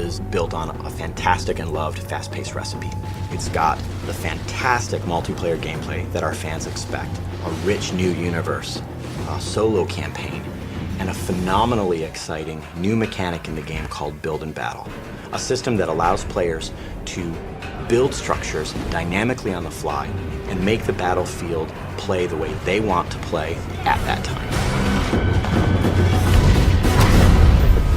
is built on a fantastic and loved fast-paced recipe. It's got the fantastic multiplayer gameplay that our fans expect, a rich new universe, a solo campaign, and a phenomenally exciting new mechanic in the game called Build and Battle, a system that allows players to build structures dynamically on the fly and make the battlefield play the way they want to play at that time.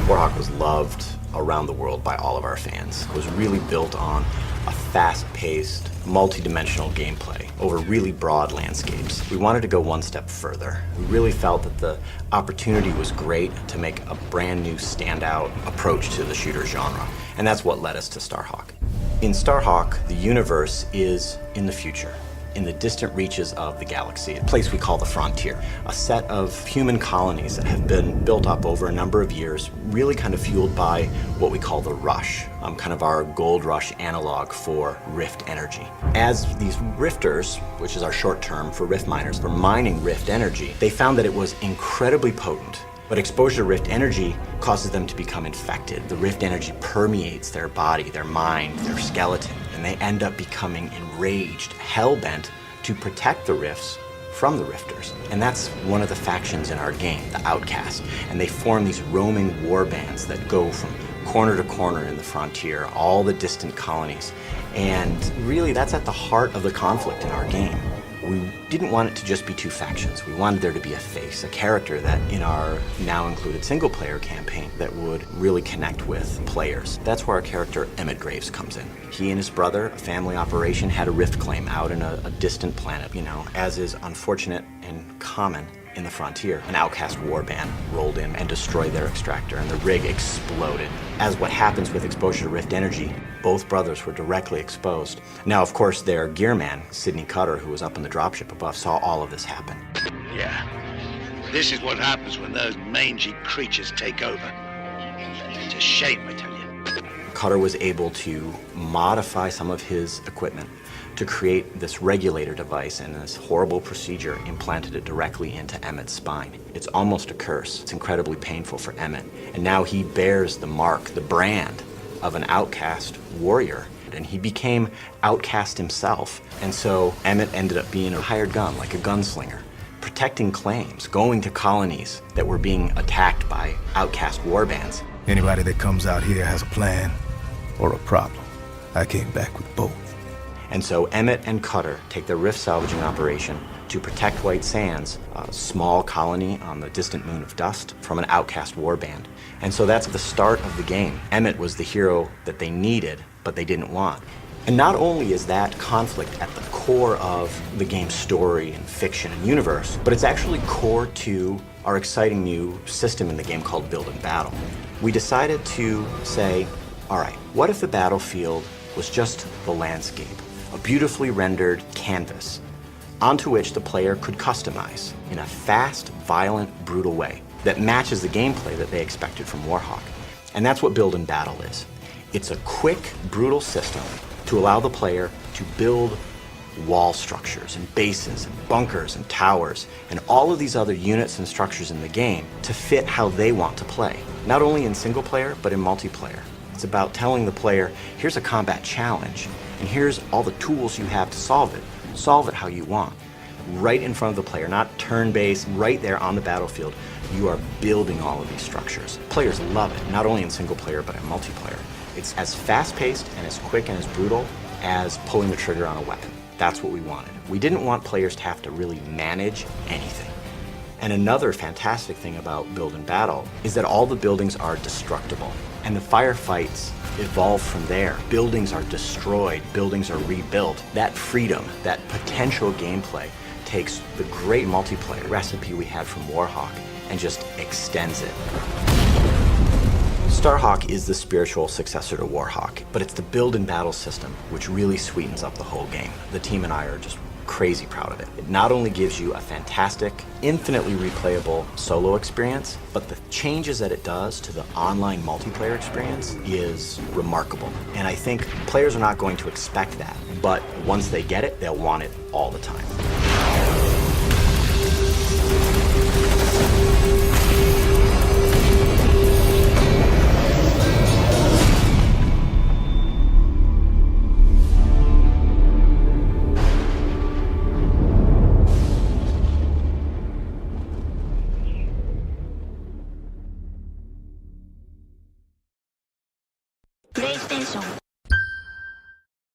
Warhawk was loved around the world by all of our fans. It was really built on a fast-paced, multi-dimensional gameplay over really broad landscapes. We wanted to go one step further. We really felt that the opportunity was great to make a brand new standout approach to the shooter genre, and that's what led us to StarHawk. In StarHawk, the universe is in the future, in the distant reaches of the galaxy, a place we call the Frontier, a set of human colonies that have been built up over a number of years, really kind of fueled by what we call the Rush, kind of our gold rush analog for Rift energy. As these rifters, which is our short term for rift miners, were mining Rift energy, they found that it was incredibly potent. But exposure to Rift energy causes them to become infected. The Rift energy permeates their body, their mind, their skeleton, and they end up becoming enraged, hell-bent to protect the Rifts from the Rifters. And that's one of the factions in our game, the Outcast. And they form these roaming war bands that go from corner to corner in the Frontier, all the distant colonies. And really, that's at the heart of the conflict in our game. We didn't want it to just be two factions. We wanted there to be a face, a character that in our now included single-player campaign that would really connect with players. That's where our character Emmett Graves comes in. He and his brother, a family operation, had a rift claim out in a distant planet. You know, as is unfortunate and common in the Frontier, an outcast warband rolled in and destroyed their extractor, and the rig exploded. As what happens with exposure to Rift energy, both brothers were directly exposed. Now, of course, their gearman, Sidney Cutter, who was up in the dropship above, saw all of this happen. Yeah, this is what happens when those mangy creatures take over. It's a shame, I tell you. Cutter was able to modify some of his equipment to create this regulator device, and this horrible procedure implanted it directly into Emmett's spine. It's almost a curse. It's incredibly painful for Emmett. And now he bears the mark, the brand of an outcast warrior. And he became outcast himself. And so Emmett ended up being a hired gun, like a gunslinger, protecting claims, going to colonies that were being attacked by outcast warbands. Anybody that comes out here has a plan or a problem. I came back with both. And so Emmett and Cutter take their rift salvaging operation to protect White Sands, a small colony on the distant moon of Dust, from an outcast warband. And so that's the start of the game. Emmett was the hero that they needed, but they didn't want. And not only is that conflict at the core of the game's story and fiction and universe, but it's actually core to our exciting new system in the game called Build and Battle. We decided to say, all right, what if the battlefield was just the landscape? A beautifully rendered canvas onto which the player could customize in a fast, violent, brutal way that matches the gameplay that they expected from Warhawk. And that's what Build and Battle is. It's a quick, brutal system to allow the player to build wall structures and bases and bunkers and towers and all of these other units and structures in the game to fit how they want to play, not only in single player, but in multiplayer. It's about telling the player, here's a combat challenge, and here's all the tools you have to solve it. Solve it how you want. Right in front of the player, not turn-based, right there on the battlefield, you are building all of these structures. Players love it, not only in single player, but in multiplayer. It's as fast-paced and as quick and as brutal as pulling the trigger on a weapon. That's what we wanted. We didn't want players to have to really manage anything. And another fantastic thing about Build and Battle is that all the buildings are destructible. And the firefights evolve from there. Buildings are destroyed, buildings are rebuilt. That freedom, that potential gameplay takes the great multiplayer recipe we had from Warhawk and just extends it. StarHawk is the spiritual successor to Warhawk, but it's the Build and Battle system which really sweetens up the whole game. The team and I are just crazy proud of it. It not only gives you a fantastic, infinitely replayable solo experience, but the changes that it does to the online multiplayer experience is remarkable. And I think players are not going to expect that, but once they get it, they'll want it all the time.